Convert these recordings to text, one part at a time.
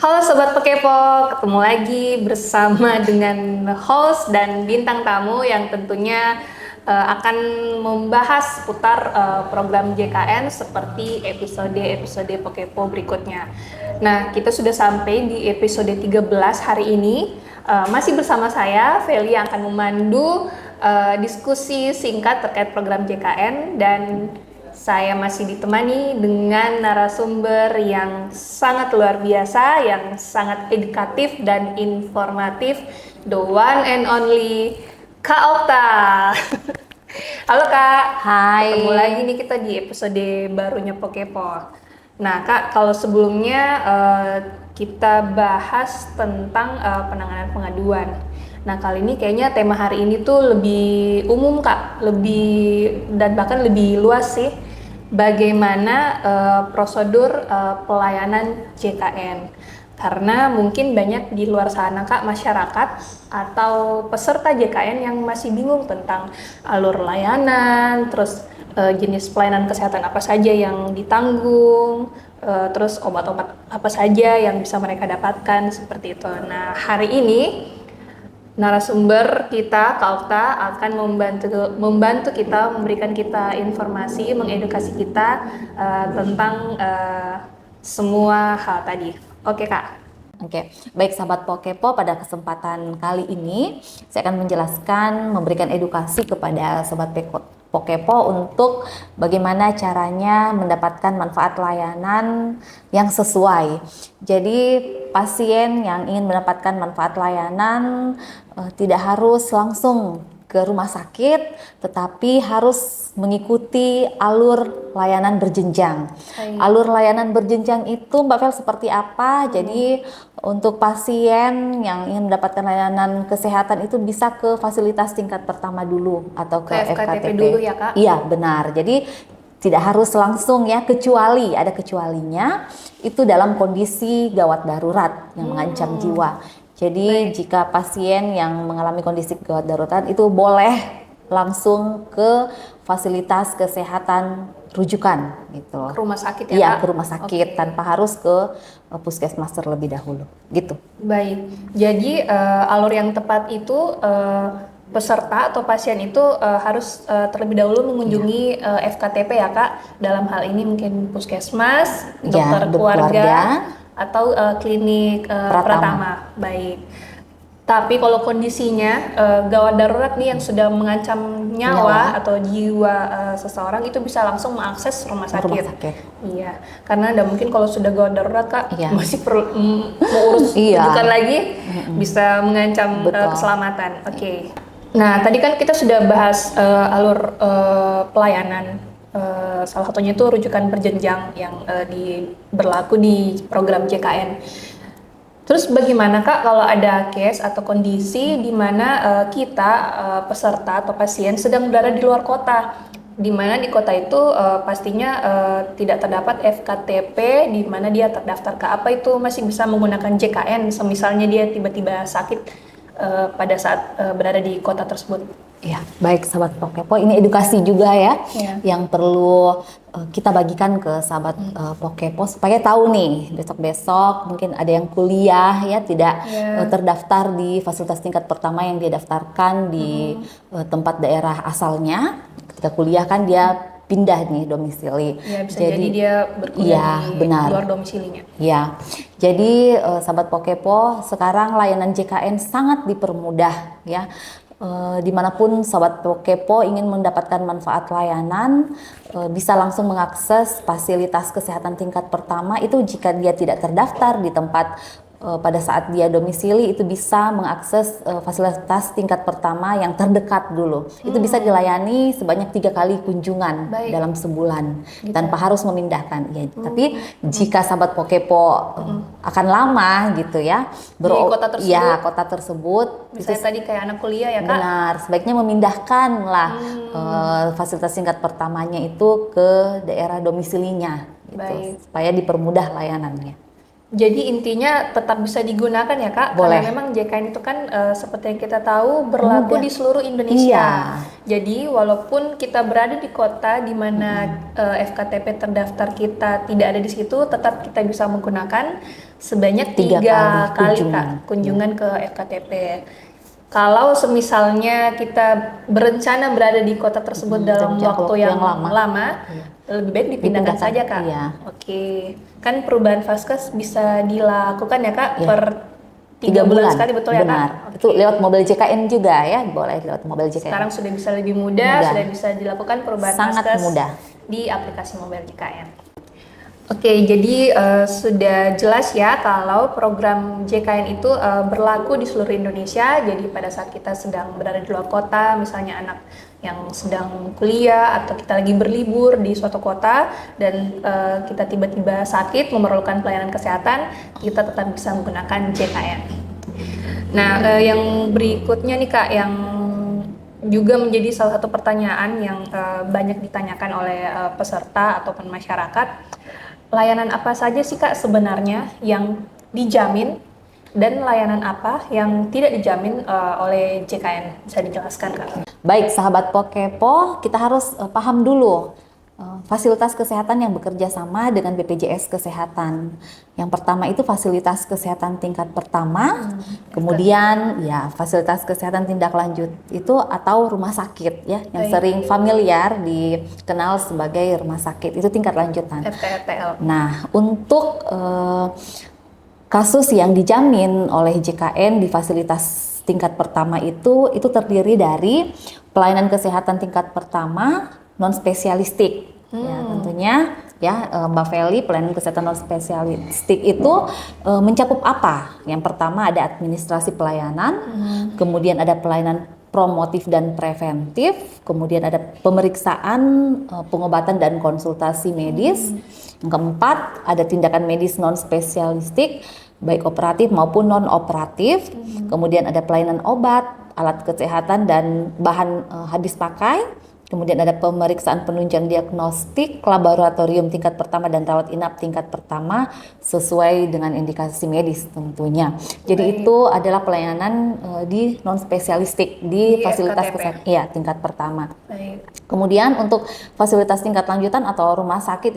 Halo Sobat Pekepo, ketemu lagi bersama dengan host dan bintang tamu yang tentunya akan membahas putar program JKN seperti episode-episode Pekepo berikutnya. Nah, kita sudah sampai di episode 13 hari ini. Masih bersama saya, Feli, yang akan memandu diskusi singkat terkait program JKN, dan saya masih ditemani dengan narasumber yang sangat luar biasa, yang sangat edukatif dan informatif, the one and only Kak Okta. Halo Kak. Hai. Ketemu lagi nih kita di episode barunya Pokepo. Nah Kak, kalau sebelumnya kita bahas tentang penanganan pengaduan. Nah kali ini kayaknya tema hari ini tuh lebih umum Kak, dan bahkan lebih luas sih. Bagaimana prosedur pelayanan JKN? Karena mungkin banyak di luar sana Kak, masyarakat atau peserta JKN yang masih bingung tentang alur layanan, terus jenis pelayanan kesehatan apa saja yang ditanggung, terus obat-obat apa saja yang bisa mereka dapatkan, seperti itu. Nah hari ini narasumber kita, Kak Okta, akan membantu kita, memberikan kita informasi, mengedukasi kita tentang semua hal tadi. Oke Kak. Oke, baik sahabat Pokepo, pada kesempatan kali ini saya akan menjelaskan, memberikan edukasi kepada sobat Pokepo untuk bagaimana caranya mendapatkan manfaat layanan yang sesuai. Jadi pasien yang ingin mendapatkan manfaat layanan tidak harus langsung ke rumah sakit, tetapi harus mengikuti alur layanan berjenjang. Alur layanan berjenjang itu Mbak Fel seperti apa? Jadi untuk pasien yang ingin mendapatkan layanan kesehatan itu bisa ke fasilitas tingkat pertama dulu atau ke FKTP dulu ya Kak? Iya benar. Jadi tidak harus langsung ya, kecuali ada kecualinya itu dalam kondisi gawat darurat yang mengancam jiwa. Jadi jika pasien yang mengalami kondisi gawat darurat itu boleh langsung ke fasilitas kesehatan rujukan gitu. Ke rumah sakit ya Kak? Iya, ke rumah sakit tanpa harus ke puskesmas terlebih dahulu gitu. Baik, jadi alur yang tepat itu peserta atau pasien itu harus terlebih dahulu mengunjungi FKTP ya Kak, dalam hal ini mungkin puskesmas, dokter keluarga atau klinik Pratama. Baik. Tapi kalau kondisinya gawat darurat nih yang sudah mengancam nyawa atau jiwa seseorang, itu bisa langsung mengakses rumah sakit. Iya, karena ada mungkin kalau sudah gawat darurat Kak, masih perlu mengurus rujukan lagi, bisa mengancam keselamatan. Oke. Nah, tadi kan kita sudah bahas alur pelayanan. Salah satunya itu rujukan berjenjang yang berlaku di program JKN. Terus bagaimana Kak kalau ada case atau kondisi di mana kita peserta atau pasien sedang berada di luar kota, di mana di kota itu pastinya tidak terdapat FKTP di mana dia terdaftar ke apa, itu masih bisa menggunakan JKN semisalnya dia tiba-tiba sakit pada saat berada di kota tersebut. Ya, baik sahabat Pokepo, ini edukasi juga ya, yang perlu kita bagikan ke sahabat Pokepo supaya tahu nih besok-besok mungkin ada yang kuliah ya tidak terdaftar di fasilitas tingkat pertama yang dia daftarkan di tempat daerah asalnya. Ketika kuliah kan dia pindah nih domisili. Ya, bisa jadi dia berkuliah di luar domisilinya. Ya, jadi sahabat Pokepo, sekarang layanan JKN sangat dipermudah ya. Dimanapun sobat Pokepo ingin mendapatkan manfaat layanan, bisa langsung mengakses fasilitas kesehatan tingkat pertama itu jika dia tidak terdaftar di tempat pada saat dia domisili, itu bisa mengakses fasilitas tingkat pertama yang terdekat dulu. Itu bisa dilayani sebanyak 3 kali kunjungan dalam sebulan tanpa harus memindahkan. Ya, tapi jika sahabat Pokepo akan lama gitu ya, di kota tersebut, misalnya tadi kayak anak kuliah ya Kak? Benar, sebaiknya memindahkan lah fasilitas tingkat pertamanya itu ke daerah domisilinya gitu, supaya dipermudah layanannya. Jadi intinya tetap bisa digunakan ya Kak, Boleh. karena memang JKN itu kan seperti yang kita tahu berlaku Mudah. di seluruh Indonesia. Iya. Jadi walaupun kita berada di kota di mana FKTP terdaftar kita tidak ada di situ, tetap kita bisa menggunakan sebanyak 3 3 kali kunjungan. Kak kunjungan ke FKTP. Kalau semisalnya kita berencana berada di kota tersebut dalam jangka waktu yang lama, Iya. lebih baik dipindahkan Dipindahkan, saja Kak. iya. Oke, kan perubahan Vaskes bisa dilakukan ya Kak Iya. per 3 bulan sekali, betul ya Kak? Benar. Oke. Itu lewat mobil JKN juga ya, boleh lewat mobil JKN. Sekarang sudah bisa lebih mudah, Mudah. sudah bisa dilakukan perubahan Sangat Vaskes mudah. di aplikasi mobil JKN. Oke, jadi sudah jelas ya kalau program JKN itu berlaku di seluruh Indonesia. Jadi pada saat kita sedang berada di luar kota, misalnya anak yang sedang kuliah atau kita lagi berlibur di suatu kota dan kita tiba-tiba sakit memerlukan pelayanan kesehatan, kita tetap bisa menggunakan JKN. Nah, yang berikutnya nih Kak, yang juga menjadi salah satu pertanyaan yang banyak ditanyakan oleh peserta ataupun masyarakat. Layanan apa saja sih Kak sebenarnya yang dijamin dan layanan apa yang tidak dijamin oleh JKN? Bisa dijelaskan Kak? Baik, sahabat Pokepo, kita harus paham dulu fasilitas kesehatan yang bekerja sama dengan BPJS Kesehatan. Yang pertama itu fasilitas kesehatan tingkat pertama, kemudian ya fasilitas kesehatan tindak lanjut itu atau rumah sakit ya, yang sering familiar dikenal sebagai rumah sakit, itu tingkat lanjutan. FKRTL. Nah, untuk kasus yang dijamin oleh JKN di fasilitas tingkat pertama itu terdiri dari pelayanan kesehatan tingkat pertama non spesialistik. Ya, tentunya ya Mbak Feli, pelayanan kesehatan non spesialistik itu mencakup apa? Yang pertama ada administrasi pelayanan, kemudian ada pelayanan promotif dan preventif, kemudian ada pemeriksaan, pengobatan dan konsultasi medis. Yang keempat, ada tindakan medis non spesialistik, baik operatif maupun non operatif. Kemudian ada pelayanan obat, alat kesehatan dan bahan habis pakai. Kemudian ada pemeriksaan penunjang diagnostik, laboratorium tingkat pertama dan rawat inap tingkat pertama sesuai dengan indikasi medis tentunya. Jadi itu adalah pelayanan di non spesialistik di fasilitas FKTP. kesehatan, ya tingkat pertama. Baik. Kemudian untuk fasilitas tingkat lanjutan atau rumah sakit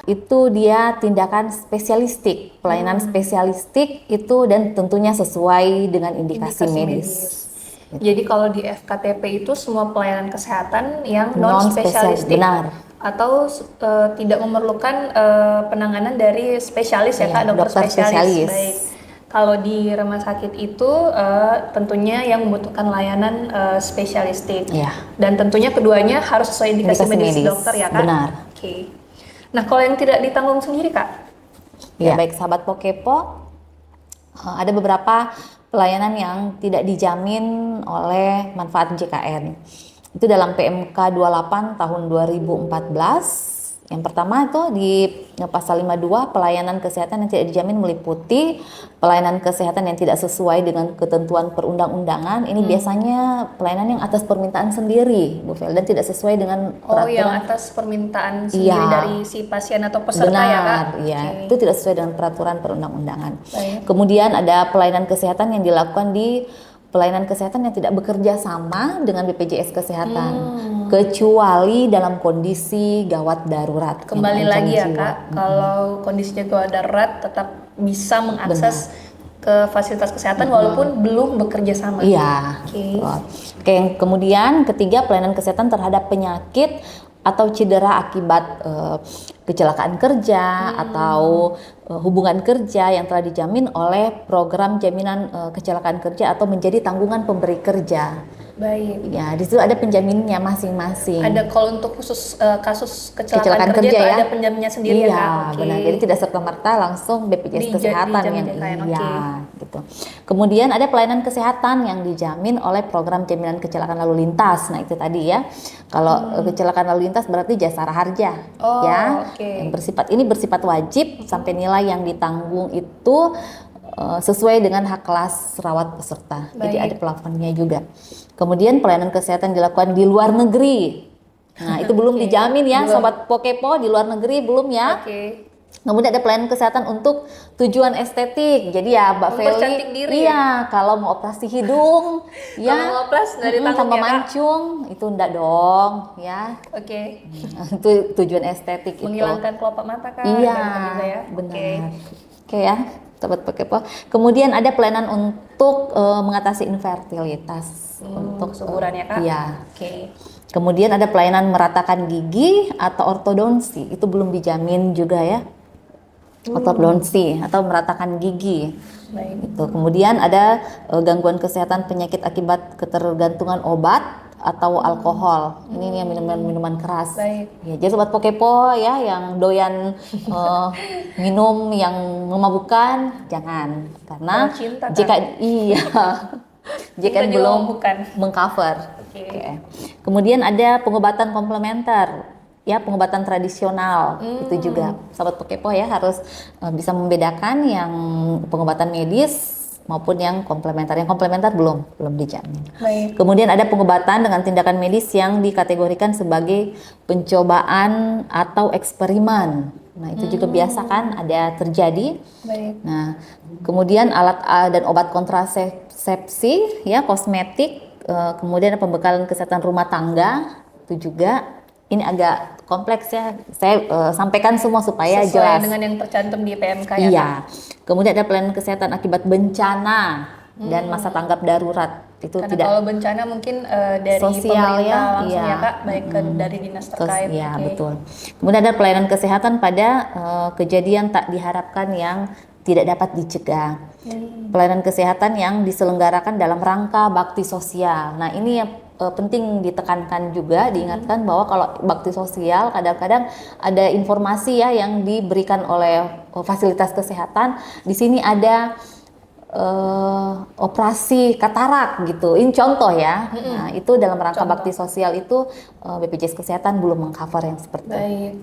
itu dia tindakan spesialistik, pelayanan spesialistik itu dan tentunya sesuai dengan indikasi medis. Jadi kalau di FKTP itu semua pelayanan kesehatan yang non spesialistik, benar. Atau tidak memerlukan penanganan dari spesialis ya Kak, dokter spesialis. Baik. Kalau di rumah sakit itu tentunya yang membutuhkan layanan spesialistik. Ya. Dan tentunya keduanya harus sesuai indikasi medis dokter ya Kak. Benar. Oke. Nah, kalau yang tidak ditanggung sendiri Kak? Ya, baik sahabat Pokepo, ada beberapa pelayanan yang tidak dijamin oleh manfaat JKN. Itu dalam PMK 28 tahun 2014. Yang pertama itu di pasal 52, pelayanan kesehatan yang tidak dijamin meliputi pelayanan kesehatan yang tidak sesuai dengan ketentuan perundang-undangan. Ini biasanya pelayanan yang atas permintaan sendiri, Bu Fel, dan tidak sesuai dengan peraturan. Yang atas permintaan sendiri dari si pasien atau peserta. Benar, ya Kak? Iya. Itu tidak sesuai dengan peraturan perundang-undangan. Baik. Kemudian ada pelayanan kesehatan yang dilakukan di pelayanan kesehatan yang tidak bekerja sama dengan BPJS Kesehatan, kecuali dalam kondisi gawat darurat. Kembali lagi ya Kak, kalau kondisinya gawat darurat tetap bisa mengakses ke fasilitas kesehatan walaupun belum bekerja sama. Iya. Oke, yang kemudian ketiga, pelayanan kesehatan terhadap penyakit atau cedera akibat kecelakaan kerja atau hubungan kerja yang telah dijamin oleh program jaminan kecelakaan kerja atau menjadi tanggungan pemberi kerja. Baik. Ya, di situ ada penjaminnya masing-masing. Ada kalau untuk khusus kasus kecelakaan kerja itu ada penjaminnya sendiri ya Kak? Benar. Jadi tidak serta-merta langsung BPJS Kesehatan yang gitu. Kemudian ada pelayanan kesehatan yang dijamin oleh program jaminan kecelakaan lalu lintas. Nah, itu tadi ya. Kalau kecelakaan lalu lintas berarti jasara harja yang bersifat wajib sampai nilai yang ditanggung itu sesuai dengan hak kelas rawat peserta. Jadi ada plafonnya juga. Kemudian pelayanan kesehatan dilakukan di luar negeri. Nah, itu belum dijamin ya, Sobat Pokepo, di luar negeri belum ya. Kemudian ada pelayanan kesehatan untuk tujuan estetik. Jadi ya Mbak Feli, Mempercantik diri iya, kalau mau operasi hidung, Kalau ya, mau oplas nggak ditanggung tambah ya, Kak? mancung, itu enggak dong, ya. Oke. Itu tujuan estetik itu. Menghilangkan kelopak mata, Kak? Iya, Ada nggak bisa ya? Oke. benar. Oke ya, Sobat Pokepo. Kemudian ada pelayanan untuk mengatasi infertilitas. Untuk Kesuburan ya, Kak? Iya. Oke. Kemudian ada pelayanan meratakan gigi atau ortodonsi. Itu belum dijamin juga ya. Ortodonsi atau meratakan gigi. Baik. Itu. Kemudian ada gangguan kesehatan penyakit akibat ketergantungan obat atau alkohol. Ini yang minuman keras. Baik. Ya, jadi sobat Pokepo ya yang doyan minum yang memabukkan jangan karena Bawa cinta, kan? jika iya jika Cinta juga belum memabukkan. mengcover. Oke. Oke. Kemudian ada pengobatan komplementer. Ya, pengobatan tradisional itu juga sahabat Pokepo ya harus bisa membedakan yang pengobatan medis maupun yang komplementer. Yang komplementer belum dijamin. Baik. Kemudian ada pengobatan dengan tindakan medis yang dikategorikan sebagai pencobaan atau eksperimen. Nah, itu juga biasa kan ada terjadi. Baik. Nah, kemudian alat dan obat kontrasepsi ya, kosmetik, kemudian ada pembekalan kesehatan rumah tangga, itu juga ini agak kompleks ya. Saya sampaikan semua supaya Sesuai jelas. dengan yang tercantum di PMK ya, Iya. Kak? Kemudian ada pelayanan kesehatan akibat bencana dan masa tanggap darurat. Itu Karena tidak kalau bencana mungkin dari sosial pemerintah ya, langsung iya. ya, Kak, baik dari dinas terkait. Iya, Oke. betul. Kemudian ada pelayanan kesehatan pada kejadian tak diharapkan yang tidak dapat dicegah. Pelayanan kesehatan yang diselenggarakan dalam rangka bakti sosial. Nah, ini yang penting ditekankan juga, diingatkan bahwa kalau bakti sosial kadang-kadang ada informasi ya yang diberikan oleh fasilitas kesehatan. Di sini ada operasi katarak gitu. Ini contoh ya. Nah, itu dalam rangka Contoh. bakti sosial itu BPJS Kesehatan belum mengcover yang seperti itu. Baik.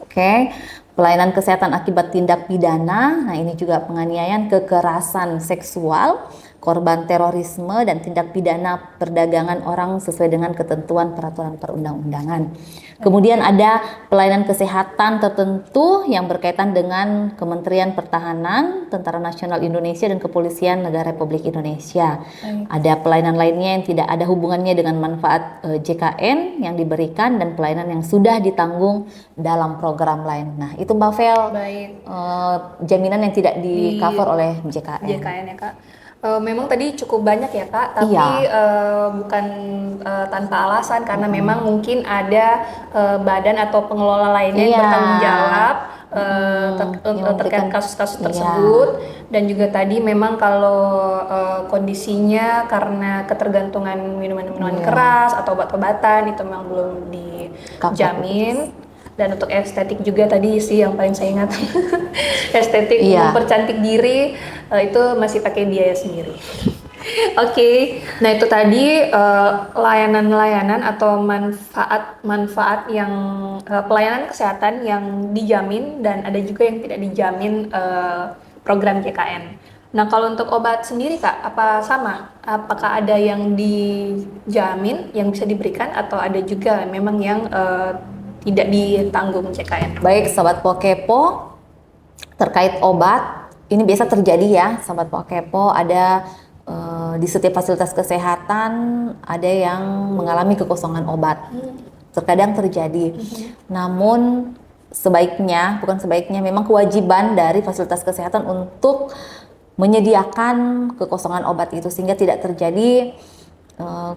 Oke, pelayanan kesehatan akibat tindak pidana. Nah, ini juga penganiayaan, kekerasan seksual, korban terorisme dan tindak pidana perdagangan orang sesuai dengan ketentuan peraturan perundang-undangan. Kemudian ada pelayanan kesehatan tertentu yang berkaitan dengan Kementerian Pertahanan, Tentara Nasional Indonesia dan Kepolisian Negara Republik Indonesia. Ada pelayanan lainnya yang tidak ada hubungannya dengan manfaat JKN yang diberikan dan pelayanan yang sudah ditanggung dalam program lain. Nah, itu Mbak Vel, Baik. jaminan yang tidak di cover oleh JKN. JKN ya, Kak. Memang tadi cukup banyak ya, Kak, tapi Iya. bukan tanpa alasan karena memang mungkin ada badan atau pengelola lainnya yang Iya. bertanggung jawab Yang terkait memberikan- kasus-kasus Iya. tersebut. Dan juga tadi memang kalau kondisinya karena ketergantungan minuman-minuman Iya. keras atau obat-obatan itu memang belum dijamin. Dan untuk estetik juga tadi sih yang paling saya ingat estetik Iya. mempercantik diri itu masih pakai biaya sendiri. Oke, nah itu tadi layanan-layanan atau manfaat-manfaat yang pelayanan kesehatan yang dijamin dan ada juga yang tidak dijamin program JKN. Nah kalau untuk obat sendiri Kak, apa sama? Apakah ada yang dijamin yang bisa diberikan atau ada juga memang yang tidak ditanggung JKN? Baik, Sobat Pokepo, terkait obat, ini biasa terjadi ya, Sobat Pokepo, ada di setiap fasilitas kesehatan ada yang mengalami kekosongan obat. Terkadang terjadi. Namun sebaiknya, bukan sebaiknya, memang kewajiban dari fasilitas kesehatan untuk menyediakan kekosongan obat itu sehingga tidak terjadi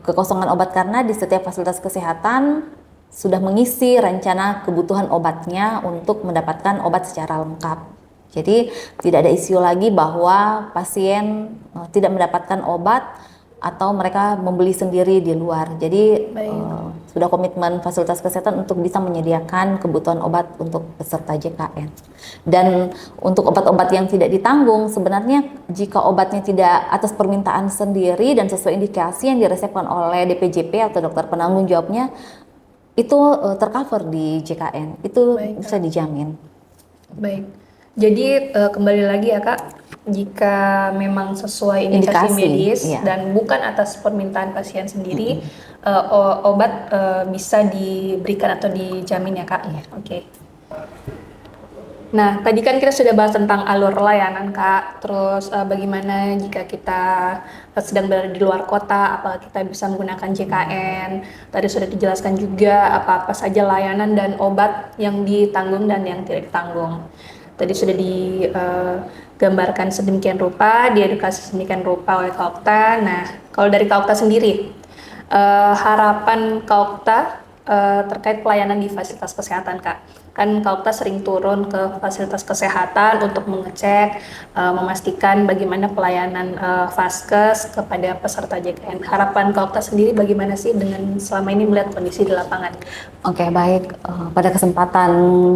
kekosongan obat karena di setiap fasilitas kesehatan sudah mengisi rencana kebutuhan obatnya untuk mendapatkan obat secara lengkap. Jadi tidak ada isu lagi bahwa pasien tidak mendapatkan obat atau mereka membeli sendiri di luar. Jadi sudah komitmen fasilitas kesehatan untuk bisa menyediakan kebutuhan obat untuk peserta JKN. Dan untuk obat-obat yang tidak ditanggung, sebenarnya jika obatnya tidak atas permintaan sendiri dan sesuai indikasi yang diresepkan oleh DPJP atau dokter penanggung jawabnya, itu tercover di JKN, itu bisa dijamin. Baik, jadi kembali lagi ya Kak, jika memang sesuai indikasi medis iya. dan bukan atas permintaan pasien sendiri, obat bisa diberikan atau dijamin ya Kak? Iya. Oke. Nah, tadi kan kita sudah bahas tentang alur layanan, Kak. Terus bagaimana jika kita sedang berada di luar kota, apakah kita bisa menggunakan JKN. Tadi sudah dijelaskan juga apa-apa saja layanan dan obat yang ditanggung dan yang tidak ditanggung. Tadi sudah digambarkan sedemikian rupa, diedukasi sedemikian rupa oleh Kaukta. Nah, kalau dari Kaukta sendiri, harapan Kaukta terkait pelayanan di fasilitas kesehatan, Kak. Kan Kaukta sering turun ke fasilitas kesehatan untuk mengecek, memastikan bagaimana pelayanan Vaskes kepada peserta JKN. Harapan Kaukta sendiri bagaimana sih dengan selama ini melihat kondisi di lapangan? Oke, baik. Pada kesempatan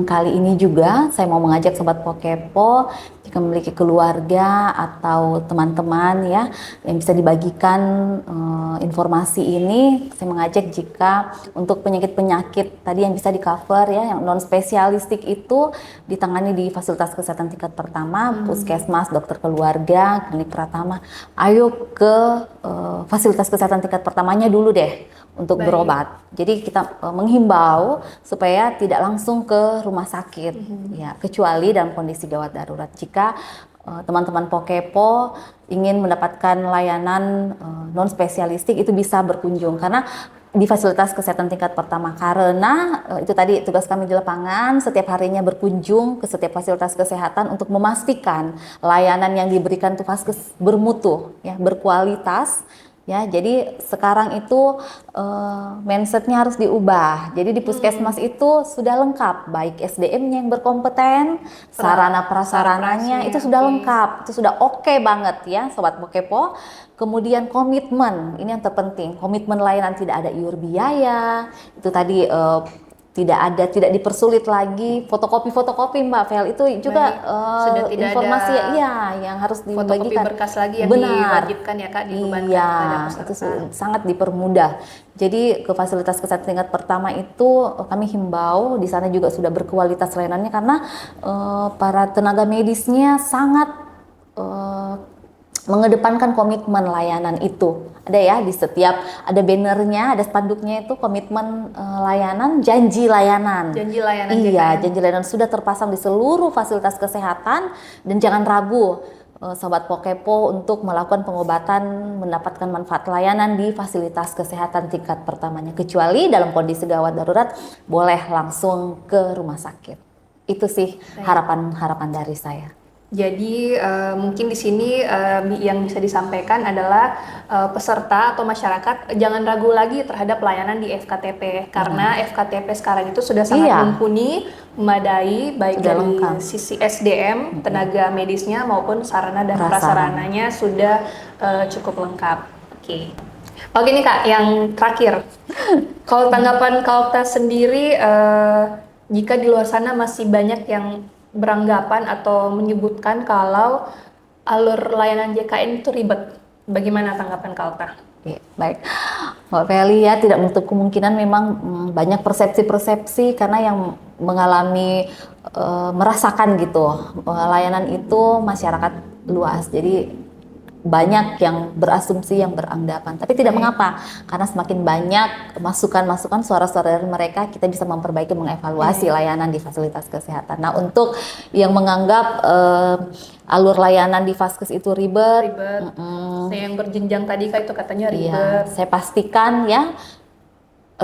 kali ini juga saya mau mengajak Sobat Pokepo jika memiliki keluarga atau teman-teman ya yang bisa dibagikan informasi ini. Saya mengajak jika untuk penyakit-penyakit tadi yang bisa di cover ya, yang non spesialistik itu ditangani di fasilitas kesehatan tingkat pertama, puskesmas, dokter keluarga, klinik Pratama. Ayo ke fasilitas kesehatan tingkat pertamanya dulu deh untuk Baik. berobat. Jadi kita menghimbau supaya tidak langsung ke rumah sakit, ya kecuali dalam kondisi gawat darurat. Jika teman-teman Pokepo ingin mendapatkan layanan non spesialistik itu bisa berkunjung karena di fasilitas kesehatan tingkat pertama karena itu tadi tugas kami di lapangan setiap harinya berkunjung ke setiap fasilitas kesehatan untuk memastikan layanan yang diberikan tuh Vaskes bermutu ya berkualitas. Ya, jadi sekarang itu mindsetnya harus diubah. Jadi di puskesmas itu sudah lengkap, baik SDM-nya yang berkompeten, sarana prasarananya itu sudah lengkap, itu sudah oke banget ya, Sobat Pokepo. Kemudian komitmen, ini yang terpenting, komitmen layanan tidak ada iur biaya, itu tadi tidak dipersulit lagi fotokopi Mbak Vel itu juga Sudah tidak informasi ada ya yang harus fotokopi dibagikan berkas lagi yang benar diwajibkan ya Kak dibebankan iya kepada itu peserta. sangat dipermudah. Jadi ke fasilitas kesehatan tingkat pertama itu kami himbau di sana juga sudah berkualitas layanannya karena para tenaga medisnya sangat mengedepankan komitmen layanan itu. Ada ya di setiap ada bannernya, ada spanduknya itu komitmen layanan, janji layanan. Janji layanan Iya, JKN. janji layanan sudah terpasang di seluruh fasilitas kesehatan dan jangan ragu Sobat Pokepo untuk melakukan pengobatan mendapatkan manfaat layanan di fasilitas kesehatan tingkat pertamanya. Kecuali dalam kondisi gawat darurat boleh langsung ke rumah sakit. Itu sih harapan dari saya. Jadi mungkin di sini yang bisa disampaikan adalah peserta atau masyarakat jangan ragu lagi terhadap layanan di FKTP karena FKTP sekarang itu sudah sangat mumpuni, memadai baik Sudah dari lengkap. sisi SDM, tenaga medisnya maupun sarana dan prasarananya sudah cukup lengkap. Oke nih Kak, yang terakhir. Kalau tanggapan Kaukta sendiri jika di luar sana masih banyak yang beranggapan atau menyebutkan kalau alur layanan JKN itu ribet. Bagaimana tanggapan Kaukta? Oke, baik, Mbak Feli ya tidak menutup kemungkinan memang banyak persepsi-persepsi karena yang mengalami merasakan gitu layanan itu masyarakat luas. Jadi banyak yang berasumsi, yang beranggapan, tapi tidak mengapa karena semakin banyak masukan-masukan suara-suara dari mereka kita bisa memperbaiki, mengevaluasi layanan di fasilitas kesehatan. Nah untuk yang menganggap alur layanan di Vaskes itu ribet, Yang berjenjang tadi Kak itu katanya ribet. iya, saya pastikan ya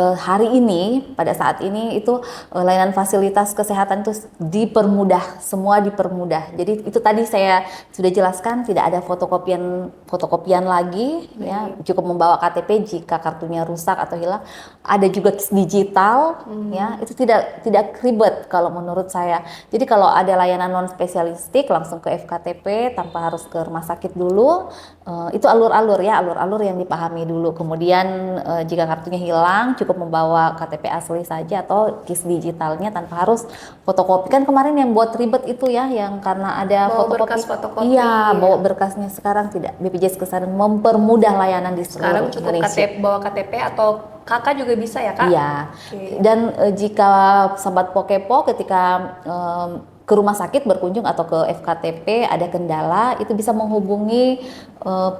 hari ini pada saat ini itu layanan fasilitas kesehatan itu dipermudah, semua dipermudah. Jadi itu tadi saya sudah jelaskan tidak ada fotokopian lagi ya, cukup membawa KTP jika kartunya rusak atau hilang. Ada juga kis digital ya, itu tidak ribet kalau menurut saya. Jadi kalau ada layanan non spesialistik langsung ke FKTP tanpa harus ke rumah sakit dulu. Itu alur-alur yang dipahami dulu. Kemudian jika kartunya hilang cukup membawa KTP asli saja atau kis digitalnya tanpa harus fotokopi. Kan kemarin yang buat ribet itu ya yang karena ada bawa berkas fotokopi. Iya, bawa berkasnya. Sekarang tidak, BPJS Kesehatan mempermudah layanan di seluruh Sekarang cukup Indonesia. bawa KTP atau kakak juga bisa ya Kak? Iya. Dan jika Sobat Pokepo ketika ke rumah sakit berkunjung atau ke FKTP ada kendala, itu bisa menghubungi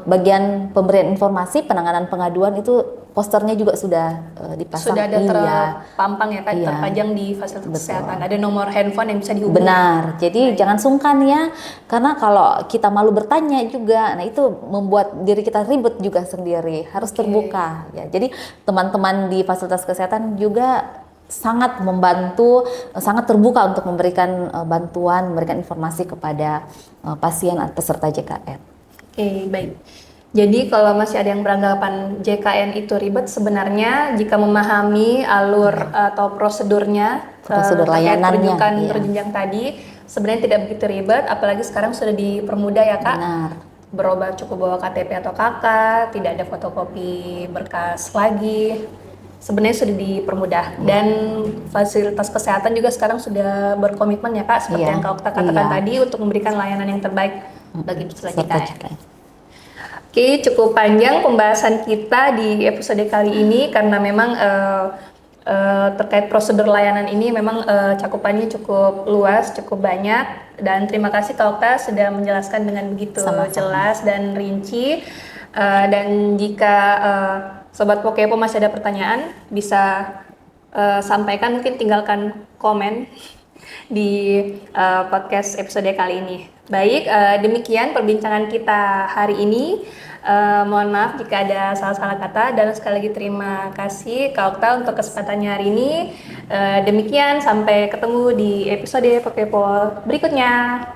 bagian pemberian informasi penanganan pengaduan, itu posternya juga sudah dipasang. Sudah ada Iya. terpampang ya Kak, Iya. terpajang di fasilitas Betul. kesehatan. Ada nomor handphone yang bisa dihubungi. Benar, jadi jangan sungkan ya, karena kalau kita malu bertanya juga, nah itu membuat diri kita ribet juga sendiri, harus terbuka ya. Jadi teman-teman di fasilitas kesehatan juga sangat membantu, sangat terbuka untuk memberikan bantuan, memberikan informasi kepada pasien atau peserta JKN. Oke, baik. Jadi kalau masih ada yang beranggapan JKN itu ribet, sebenarnya jika memahami alur atau prosedurnya, Prosedur terkait layanannya, rujukan iya. berjenjang tadi, sebenarnya tidak begitu ribet, apalagi sekarang sudah dipermudah ya Kak. Benar. Berobat cukup bawa KTP atau KK, tidak ada fotokopi berkas lagi. Sebenarnya sudah dipermudah, dan fasilitas kesehatan juga sekarang sudah berkomitmen ya Kak, seperti Iya, yang Kak Okta katakan iya. tadi, untuk memberikan layanan yang terbaik bagi peserta Peserta JKN. JKN. Oke, cukup panjang pembahasan kita di episode kali ini karena memang terkait prosedur layanan ini memang cakupannya cukup luas, cukup banyak, dan terima kasih Kak Okta sudah menjelaskan dengan begitu Sama-sama. jelas dan rinci. Dan jika Sobat Pokepo masih ada pertanyaan, bisa sampaikan, mungkin tinggalkan komen di podcast episode kali ini. Baik, demikian perbincangan kita hari ini. Mohon maaf jika ada salah-salah kata, dan sekali lagi terima kasih Kak Okta untuk kesempatannya hari ini. Demikian, sampai ketemu di episode Pokepo berikutnya.